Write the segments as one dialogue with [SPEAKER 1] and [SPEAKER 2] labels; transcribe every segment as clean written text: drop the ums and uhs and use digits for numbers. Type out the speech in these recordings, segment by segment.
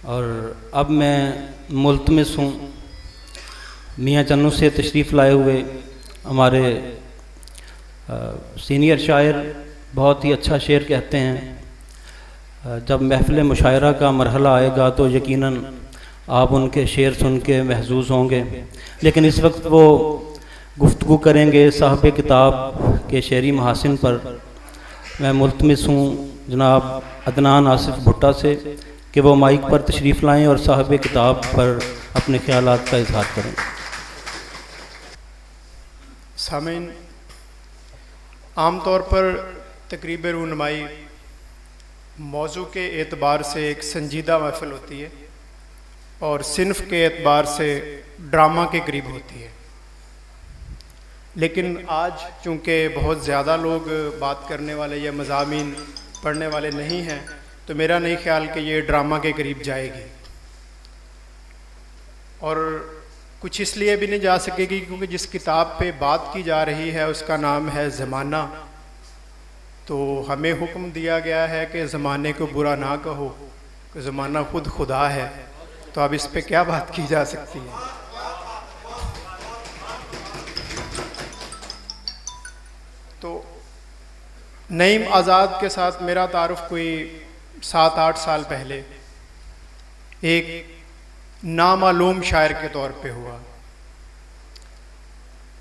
[SPEAKER 1] और अब मैं मुल्तमिस हूँ मियाँ चन्नू से तशरीफ़ लाए हुए हमारे सीनियर शायर बहुत ही अच्छा शेर कहते हैं। जब महफ़िल मुशायरा का मरहला आएगा तो यकीनन आप उनके शेर सुन के महजूज़ होंगे, लेकिन इस वक्त वो गुफ्तगू करेंगे साहब किताब के शेरी महासिन पर। मैं मुल्तमिस हूँ जनाब अदनान आसिफ भुट्टा से कि वो माइक पर तशरीफ़ लाएँ और साहब किताब पर अपने ख्यालात का इजहार करें।
[SPEAKER 2] सामीन, आम तौर पर तकरीब रूनमाई मौजू के एतबार से एक संजीदा महफ़िल होती है और सिन्फ़ के एतबार से ड्रामा के करीब होती है, लेकिन आज चूँकि बहुत ज़्यादा लोग बात करने वाले या मज़ामीन पढ़ने वाले नहीं हैं, तो मेरा नहीं ख्याल कि ये ड्रामा के करीब जाएगी। और कुछ इसलिए भी नहीं जा सकेगी क्योंकि जिस किताब पे बात की जा रही है उसका नाम है ज़माना। तो हमें हुक्म दिया गया है कि ज़माने को बुरा ना कहो, कि ज़माना खुद खुदा है, तो अब इस पे क्या बात की जा सकती है। तो नईम आज़ाद के साथ मेरा तारुफ कोई 7-8 साल पहले एक नामालूम शायर के तौर पे हुआ,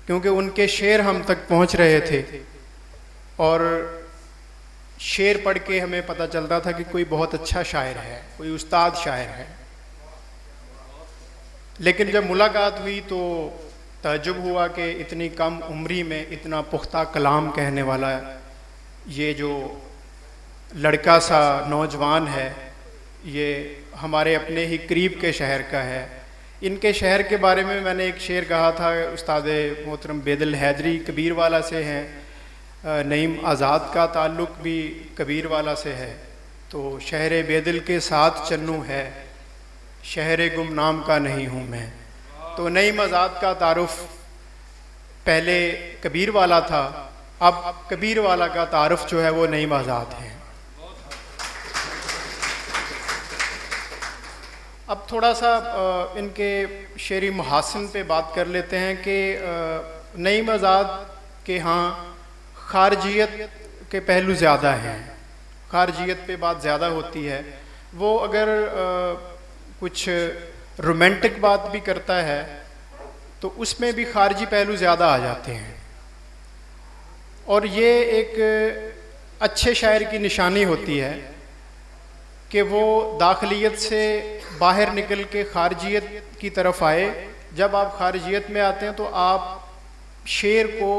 [SPEAKER 2] क्योंकि उनके शेर हम तक पहुंच रहे थे और शेर पढ़ के हमें पता चलता था कि कोई बहुत अच्छा शायर है, कोई उस्ताद शायर है। लेकिन जब मुलाकात हुई तो ताज्जुब हुआ कि इतनी कम उम्री में इतना पुख्ता कलाम कहने वाला ये जो लड़का सा नौजवान है, ये हमारे अपने ही करीब के शहर का है। इनके शहर के बारे में मैंने एक शेर कहा था, उस्ताद मोहतरम बेदल हैदरी कबीरवाला से हैं, नईम आज़ाद का ताल्लुक़ भी कबीरवाला से है, तो शहर बेदल के साथ चन्नू है, शहर गुमनाम का नहीं हूँ मैं। तो नईम आज़ाद का तारुफ पहले कबीरवाला था, अब कबीरवाला का तारुफ जो है वो नईम आज़ाद है। अब थोड़ा सा इनके शेरी मुहासिन पे बात कर लेते हैं कि नईम आज़ाद के यहाँ खारजियत के पहलू ज़्यादा हैं, खारजियत पे बात ज़्यादा होती है। वो अगर कुछ रोमांटिक बात भी करता है तो उसमें भी खारजी पहलू ज़्यादा आ जाते हैं, और ये एक अच्छे शायर की निशानी होती है कि वो दाखिलियत से बाहर निकल के खारजियत की तरफ आए। जब आप खारजियत में आते हैं तो आप शेर को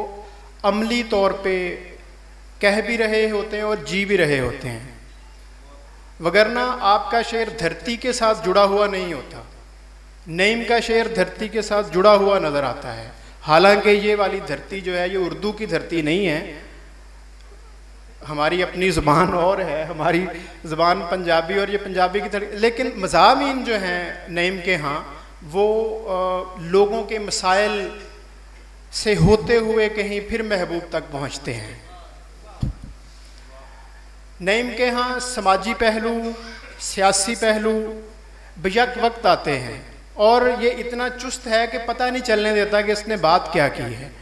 [SPEAKER 2] अमली तौर पे कह भी रहे होते हैं और जी भी रहे होते हैं, वगरना आपका शेर धरती के साथ जुड़ा हुआ नहीं होता। नईम का शेर धरती के साथ जुड़ा हुआ नज़र आता है, हालांकि ये वाली धरती जो है ये उर्दू की धरती नहीं है, हमारी अपनी ज़ुबान और है, हमारी ज़ुबान पंजाबी और ये पंजाबी की धरती। लेकिन मज़ामीन जो हैं नईम के यहाँ वो लोगों के मसाइल से होते हुए कहीं फिर महबूब तक पहुँचते हैं। नईम के यहाँ समाजी पहलू, सियासी पहलू बेयक वक्त आते हैं और ये इतना चुस्त है कि पता नहीं चलने देता कि इसने बात क्या की है।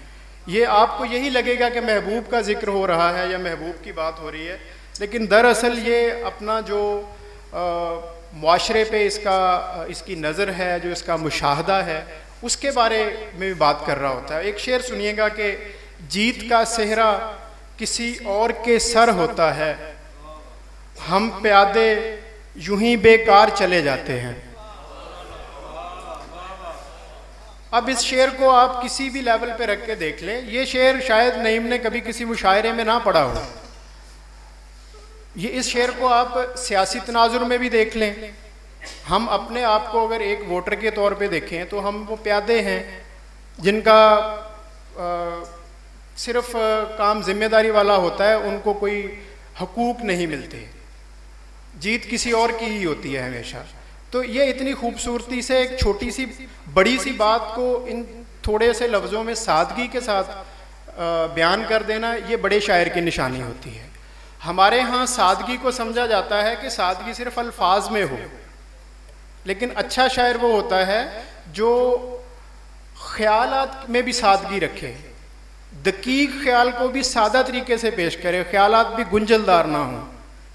[SPEAKER 2] ये आपको यही लगेगा कि महबूब का जिक्र हो रहा है या महबूब की बात हो रही है, लेकिन दरअसल ये अपना जो मुआशरे पे इसकी नज़र है, जो इसका मुशाहदा है, उसके बारे में भी बात कर रहा होता है। एक शेर सुनिएगा कि जीत का सेहरा किसी और के सर होता है, हम प्यादे यूं ही बेकार चले जाते हैं। अब इस शेर को आप किसी भी लेवल पे रख के देख लें, ये शेर शायद नईम ने कभी किसी मुशायरे में ना पढ़ा हो। ये इस शेर को आप सियासी तनाजुर में भी देख लें। हम अपने आप को अगर एक वोटर के तौर पे देखें तो हम वो प्यादे हैं जिनका सिर्फ काम जिम्मेदारी वाला होता है, उनको कोई हकूक नहीं मिलते, जीत किसी और की ही होती है हमेशा। तो ये इतनी खूबसूरती से एक छोटी सी बड़ी सी बात को इन थोड़े से लफ्ज़ों में सादगी के साथ बयान कर देना, ये बड़े शायर की निशानी होती है। हमारे यहाँ सादगी को समझा जाता है कि सादगी सिर्फ अल्फाज में हो, लेकिन अच्छा शायर वो होता है जो ख्यालात में भी सादगी रखे, दकीक ख्याल को भी सादा तरीके से पेश करे, ख्यालात भी गुंजलदार ना हो,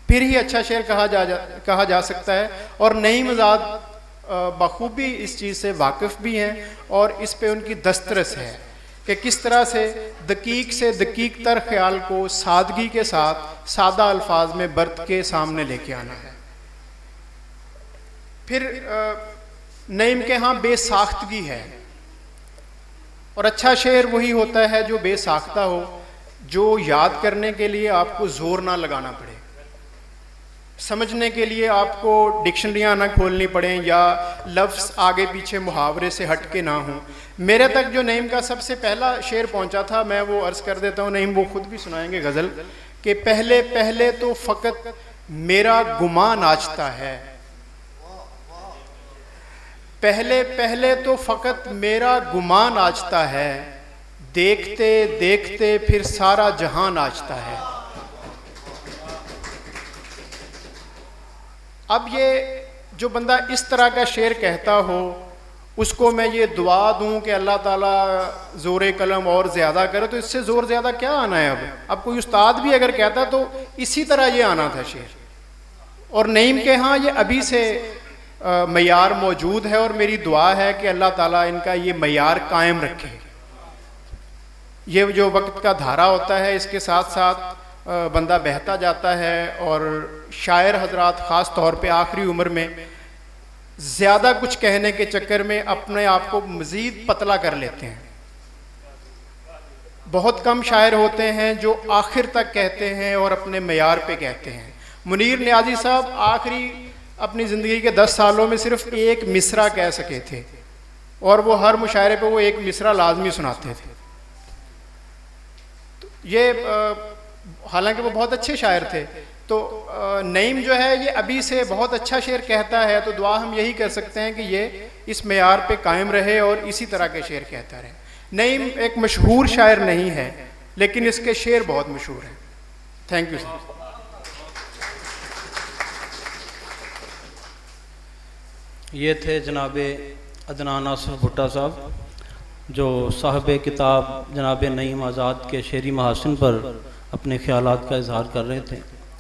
[SPEAKER 2] फिर ही अच्छा शेर कहा जा सकता है। और नईम आज़ाद बखूबी इस चीज़ से वाकिफ़ भी हैं और इस पे उनकी दस्तरस है कि किस तरह से दकीक तर ख्याल को सादगी के साथ सादा अल्फाज में बरत के सामने लेके आना है। फिर नईम के यहाँ बेसाख्तगी है, और अच्छा शेर वही होता है जो बेसाख्ता हो, जो याद करने के लिए आपको जोर ना लगाना पड़े, समझने के लिए आपको डिक्शनरियाँ ना खोलनी पड़े या लफ्ज़ आगे पीछे मुहावरे से हट के ना हो। मेरे तक जो नईम का सबसे पहला शेर पहुंचा था, मैं वो अर्ज़ कर देता हूँ, नईम वो खुद भी सुनाएंगे गज़ल, कि पहले पहले तो फ़कत मेरा गुमा नाचता है, पहले पहले तो फ़कत मेरा गुमा नाचता है, देखते देखते फिर सारा जहां नाचता है। अब ये जो बंदा इस तरह का शेर कहता हो, उसको मैं ये दुआ दूं कि अल्लाह ताला ज़ोर कलम और ज़्यादा करे, तो इससे ज़ोर ज़्यादा क्या आना है। अब कोई उस्ताद भी अगर कहता तो इसी तरह ये आना था शेर। और नईम के यहाँ ये अभी से मयार मौजूद है, और मेरी दुआ है कि अल्लाह ताला इनका ये मयार कायम रखे। ये जो वक्त का धारा होता है, इसके साथ साथ बंदा बहता जाता है, और शायर हजरात ख़ास तौर पे आखिरी उम्र में ज़्यादा कुछ कहने के चक्कर में अपने आप को मज़ीद पतला कर लेते हैं। बहुत कम शायर होते हैं जो आखिर तक कहते हैं और अपने मयार पे कहते हैं। मुनीर नियाज़ी साहब आखिरी अपनी ज़िंदगी के 10 सालों में सिर्फ एक मिसरा कह सके थे, और वो हर मुशायरे पे वो एक मिसरा लाजमी सुनाते थे। तो ये हालांकि वो बहुत अच्छे शायर थे। तो नईम जो है ये अभी से बहुत अच्छा शेर कहता है, तो दुआ हम यही कर सकते हैं कि ये इस मेयार पे कायम रहे और इसी तरह के शेर कहता रहे। नईम एक मशहूर शायर नहीं है, लेकिन इसके शेर बहुत मशहूर हैं। Thank you sir.
[SPEAKER 1] ये थे जनाब अदनान आसिफ भुट्टा साहब, जो साहब किताब जनाब नईम आज़ाद के शेरी महासिन पर अपने ख्यालात का इजहार कर रहे थे।